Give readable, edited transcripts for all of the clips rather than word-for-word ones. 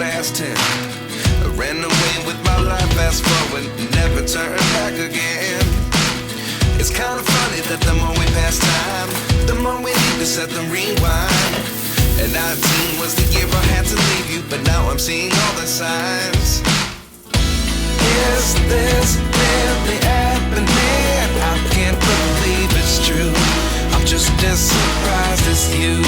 past tense. I ran away with my life, fast forward, never turn back again. It's kind of funny that the more we pass time, the more we need to set them rewind. And 19 was the year I had to leave you, but now I'm seeing all the signs. Is this really happening? I can't believe it's true. I'm just as surprised as you.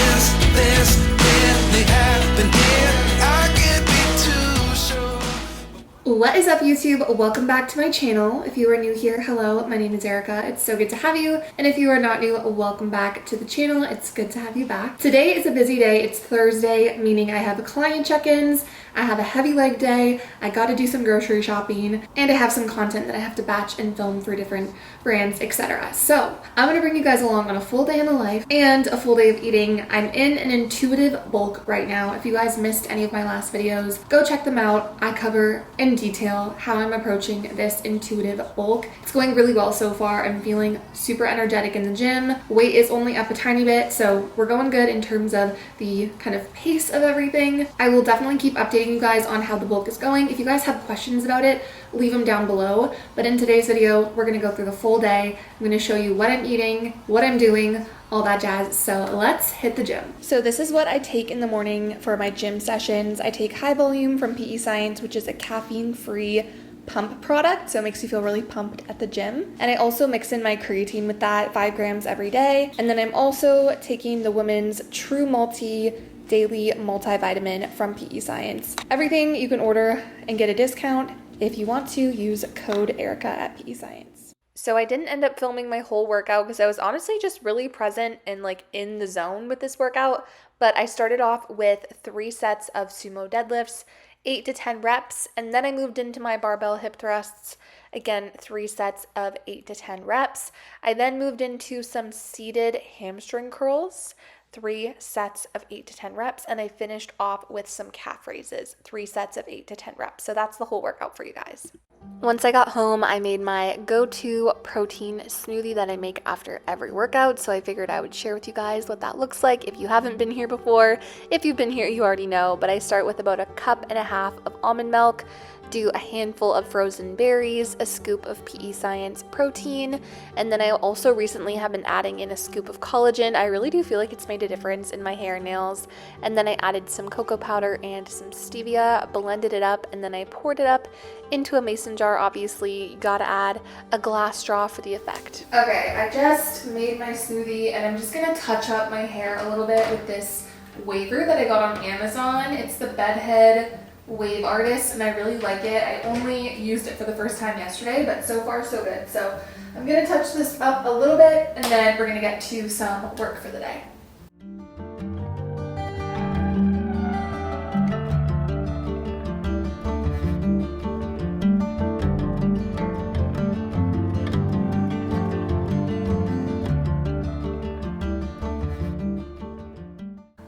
Is this really happening? I can't be too sure. What is up, YouTube? Welcome back to my channel. If you are new here, hello, my name is Erica. It's so good to have you. And if you are not new, welcome back to the channel. It's good to have you back. Today is a busy day. It's Thursday, meaning I have client check-ins. I have a heavy leg day, I gotta do some grocery shopping, and I have some content that I have to batch and film for different brands, etc. So I'm gonna bring you guys along on a full day in the life and a full day of eating. I'm in an intuitive bulk right now. If you guys missed any of my last videos, go check them out. I cover in detail how I'm approaching this intuitive bulk. It's going really well so far. I'm feeling super energetic in the gym. Weight is only up a tiny bit, so we're going good in terms of the kind of pace of everything. I will definitely keep updating you guys on how the bulk is going. If you guys have questions about it, leave them down below. But in today's video, we're gonna go through the full day. I'm gonna show you what I'm eating, what I'm doing, all that jazz. So let's hit the gym. So this is what I take in the morning for my gym sessions. I take High Volume from PEScience, which is a caffeine-free pump product, so it makes you feel really pumped at the gym. And I also mix in my creatine with that, 5 grams every day. And then I'm also taking the Women's True Multi Daily Multivitamin from PEScience. Everything you can order and get a discount. If you want to, use code Erica at PEScience. So I didn't end up filming my whole workout because I was honestly just really present and like in the zone with this workout. But I started off with 3 sets of sumo deadlifts, 8 to 10 reps, and then I moved into my barbell hip thrusts. Again, 3 sets of 8 to 10 reps. I then moved into some seated hamstring curls, 3 sets of 8 to 10 reps, and I finished off with some calf raises, 3 sets of 8 to 10 reps. So that's the whole workout for you guys. Once I got home, I made my go-to protein smoothie that I make after every workout, so I figured I would share with you guys what that looks like if you haven't been here before. If you've been here, you already know, but I start with about 1.5 cups of almond milk, do a handful of frozen berries, a scoop of PEScience protein, and then I also recently have been adding in a scoop of collagen. I really do feel like it's made a difference in my hair and nails. And then I added some cocoa powder and some stevia, blended it up, and then I poured it up into a mason jar. Obviously, you gotta add a glass straw for the effect. Okay, I just made my smoothie and I'm just gonna touch up my hair a little bit with this waver that I got on Amazon. It's the Bedhead Wave Artist, and I really like it. I only used it for the first time yesterday, but so far so good. So I'm gonna touch this up a little bit and then we're gonna get to some work for the day.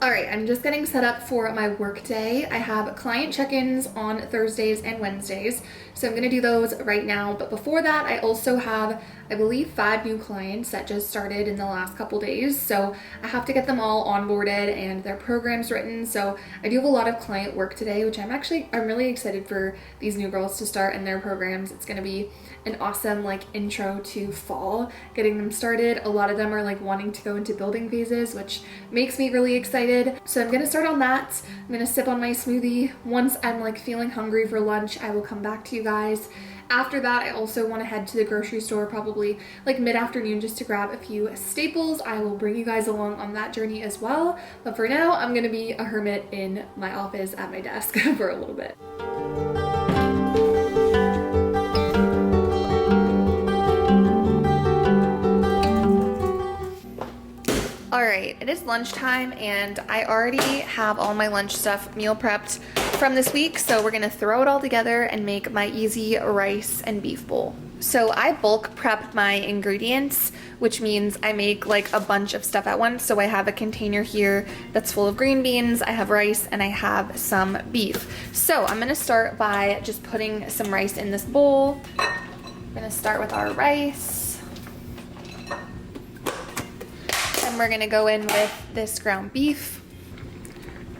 Alright, I'm just getting set up for my work day. I have client check-ins on Thursdays and Wednesdays, so I'm going to do those right now. But before that, I also have, I believe, 5 new clients that just started in the last couple days. So I have to get them all onboarded and their programs written. So I do have a lot of client work today, which I'm really excited for these new girls to start in their programs. It's going to be an awesome like intro to fall, getting them started. A lot of them are like wanting to go into building phases, which makes me really excited. So I'm gonna start on that. I'm gonna sip on my smoothie. Once I'm like feeling hungry for lunch, I will come back to you guys. After that, I also want to head to the grocery store probably like mid-afternoon just to grab a few staples. I will bring you guys along on that journey as well. But for now, I'm gonna be a hermit in my office at my desk for a little bit. Alright, it is lunchtime and I already have all my lunch stuff meal prepped from this week, so we're gonna throw it all together and make my easy rice and beef bowl. So I bulk prep my ingredients, which means I make like a bunch of stuff at once. So I have a container here that's full of green beans, I have rice, and I have some beef. So I'm gonna start by just putting some rice in this bowl. I'm gonna start with our rice. And we're gonna go in with this ground beef.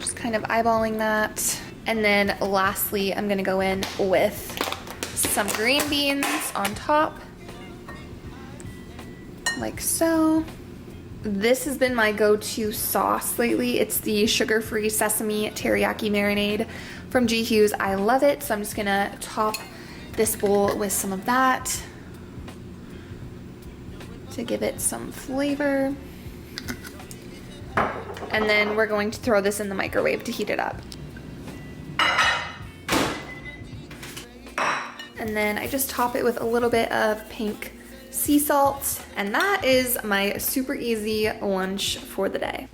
Just kind of eyeballing that. And then lastly, I'm gonna go in with some green beans on top, like so. This has been my go-to sauce lately. It's the sugar-free sesame teriyaki marinade from G. Hughes. I love it, so I'm just gonna top this bowl with some of that to give it some flavor. And then we're going to throw this in the microwave to heat it up. And then I just top it with a little bit of pink sea salt, and that is my super easy lunch for the day.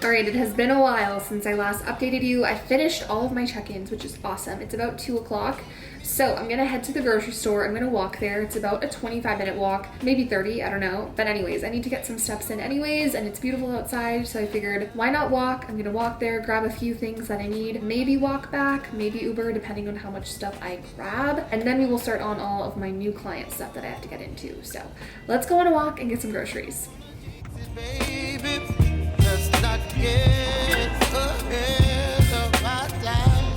Alright, it has been a while since I last updated you. I finished all of my check-ins, which is awesome. It's about 2 o'clock. So I'm gonna head to the grocery store. I'm gonna walk there. It's about a 25-minute walk, maybe 30, I don't know. But anyways, I need to get some steps in anyways, and it's beautiful outside, so I figured, why not walk? I'm gonna walk there, grab a few things that I need, maybe walk back, maybe Uber, depending on how much stuff I grab. And then we will start on all of my new client stuff that I have to get into. So let's go on a walk and get some groceries. Baby, let's not get ahead of my time.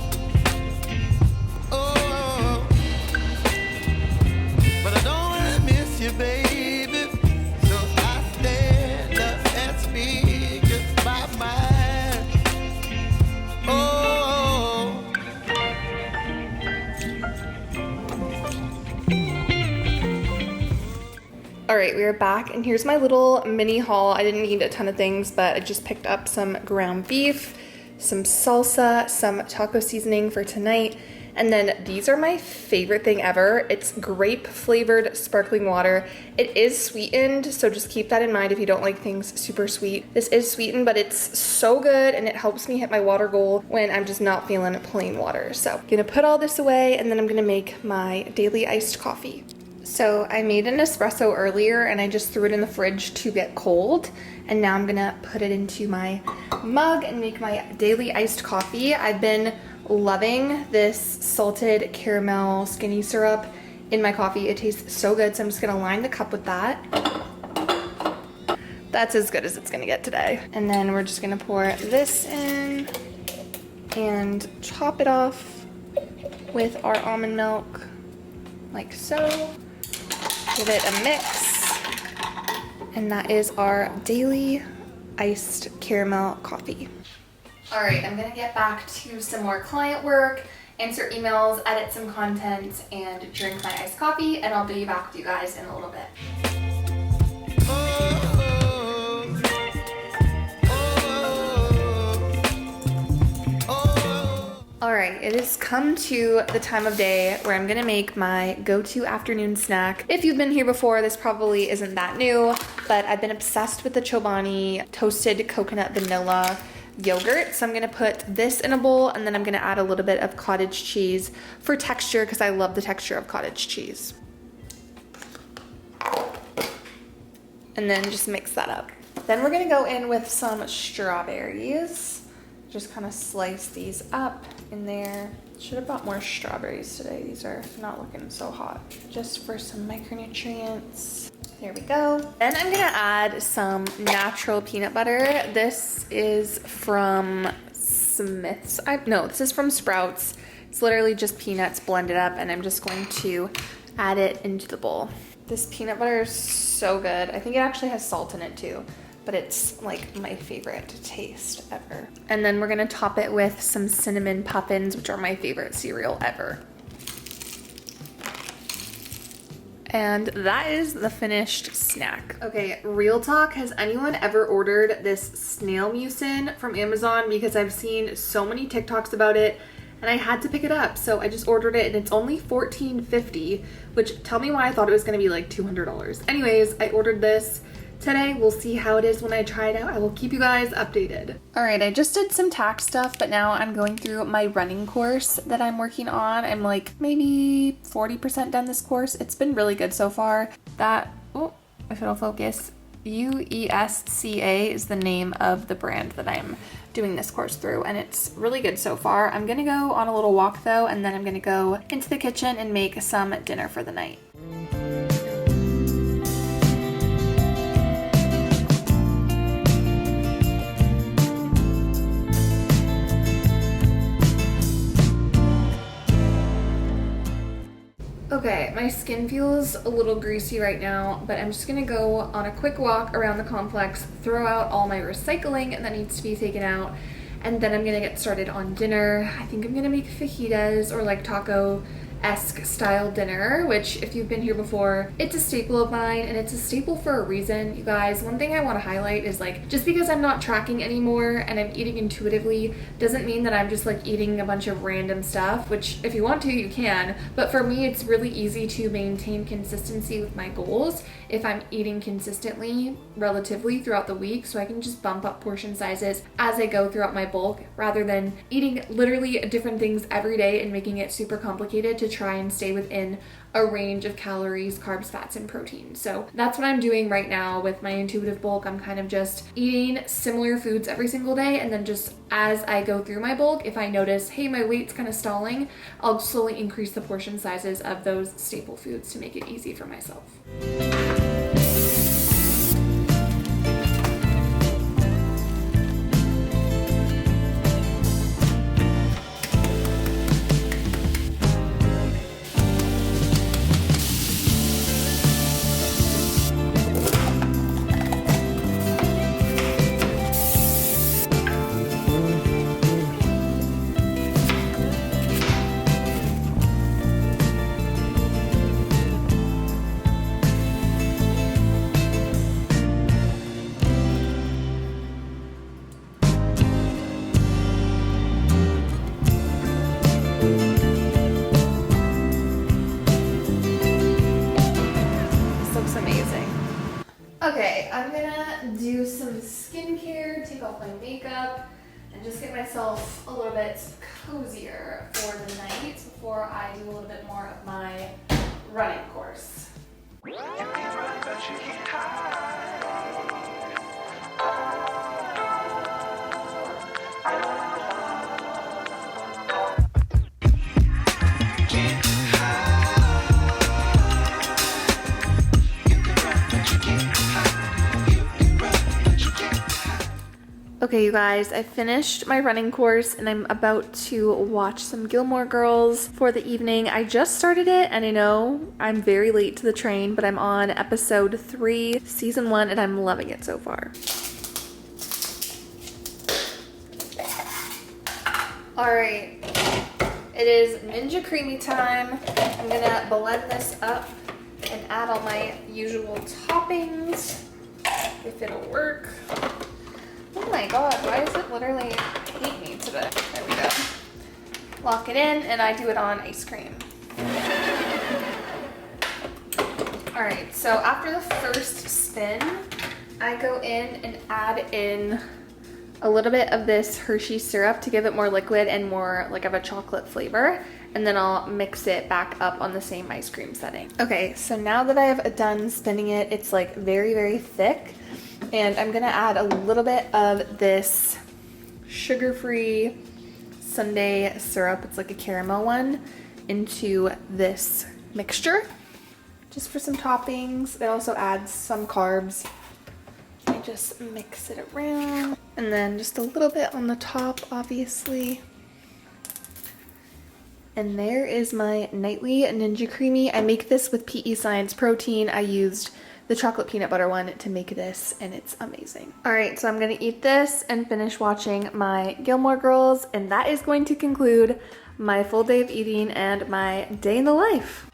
Oh, but I don't wanna miss you, baby. So I stand up and speak just my mind. Oh. All right, we are back, and here's my little mini haul. I didn't need a ton of things, but I just picked up some ground beef, some salsa, some taco seasoning for tonight, and then these are my favorite thing ever. It's grape flavored sparkling water. It is sweetened, so just keep that in mind if you don't like things super sweet. This is sweetened, but it's so good, and it helps me hit my water goal when I'm just not feeling plain water. So I'm gonna put all this away, and then I'm gonna make my daily iced coffee. So I made an espresso earlier and I just threw it in the fridge to get cold. And now I'm gonna put it into my mug and make my daily iced coffee. I've been loving this salted caramel skinny syrup in my coffee. It tastes so good, so I'm just gonna line the cup with that. That's as good as it's gonna get today. And then we're just gonna pour this in and top it off with our almond milk, like so. Give it a mix, and that is our daily iced caramel coffee. All right, I'm gonna get back to some more client work, answer emails, edit some content, and drink my iced coffee, and I'll be back with you guys in a little bit. All right, it has come to the time of day where I'm gonna make my go-to afternoon snack. If you've been here before, this probably isn't that new, but I've been obsessed with the Chobani toasted coconut vanilla yogurt. So I'm gonna put this in a bowl, and then I'm gonna add a little bit of cottage cheese for texture, because I love the texture of cottage cheese. And then just mix that up. Then we're gonna go in with some strawberries. Just kind of slice these up in there. Should have bought more strawberries today. These are not looking so hot. Just for some micronutrients. There we go. Then I'm gonna add some natural peanut butter. This is from Smith's. No, this is from Sprouts. It's literally just peanuts blended up, and I'm just going to add it into the bowl. This peanut butter is so good. I think it actually has salt in it too, but it's like my favorite taste ever. And then we're gonna top it with some cinnamon puffins, which are my favorite cereal ever. And that is the finished snack. Okay, real talk, has anyone ever ordered this snail mucin from Amazon? Because I've seen so many TikToks about it, and I had to pick it up. So I just ordered it, and it's only $14.50, which, tell me why I thought it was gonna be like $200. Anyways, I ordered this today. We'll see how it is when I try it out. I will keep you guys updated. All right, I just did some tack stuff, but now I'm going through my running course that I'm working on. I'm like maybe 40% done this course. It's been really good so far. That, oh, if it'll focus, UESCA is the name of the brand that I'm doing this course through, and it's really good so far. I'm gonna go on a little walk though, and then I'm gonna go into the kitchen and make some dinner for the night. Okay, my skin feels a little greasy right now, but I'm just gonna go on a quick walk around the complex, throw out all my recycling that needs to be taken out, and then I'm gonna get started on dinner. I think I'm gonna make fajitas or like taco-esque style dinner, which if you've been here before, it's a staple of mine, and it's a staple for a reason, you guys. One thing I want to highlight is like, just because I'm not tracking anymore and I'm eating intuitively doesn't mean that I'm just like eating a bunch of random stuff, which if you want to, you can. But for me, it's really easy to maintain consistency with my goals if I'm eating consistently relatively throughout the week, so I can just bump up portion sizes as I go throughout my bulk rather than eating literally different things every day and making it super complicated to try and stay within a range of calories, carbs, fats, and protein. So that's what I'm doing right now with my intuitive bulk. I'm kind of just eating similar foods every single day, and then just as I go through my bulk, if I notice, hey, my weight's kind of stalling, I'll slowly increase the portion sizes of those staple foods to make it easy for myself. Okay, I'm gonna do some skincare, take off my makeup, and just get myself a little bit cozier for the night before I do a little bit more of my running course. Okay, you guys, I finished my running course and I'm about to watch some Gilmore Girls for the evening. I just started it, and I know I'm very late to the train, but I'm on episode 3, season 1, and I'm loving it so far. All right, it is Ninja Creamy time. I'm gonna blend this up and add all my usual toppings, if it'll work. Oh my god, why does it literally hate me today? There we go. Lock it in, and I do it on ice cream. Alright, so after the first spin, I go in and add in a little bit of this Hershey syrup to give it more liquid and more like of a chocolate flavor, and then I'll mix it back up on the same ice cream setting. Okay, so now that I've done spinning it, it's like very, very thick. And I'm gonna add a little bit of this sugar-free sundae syrup, it's like a caramel one, into this mixture, just for some toppings. It also adds some carbs. I just mix it around, and then just a little bit on the top, obviously. And there is my nightly Ninja Creamy. I make this with PEScience protein. I used the chocolate peanut butter one to make this, and it's amazing. All right, so I'm gonna eat this and finish watching my Gilmore Girls, and that is going to conclude my full day of eating and my day in the life.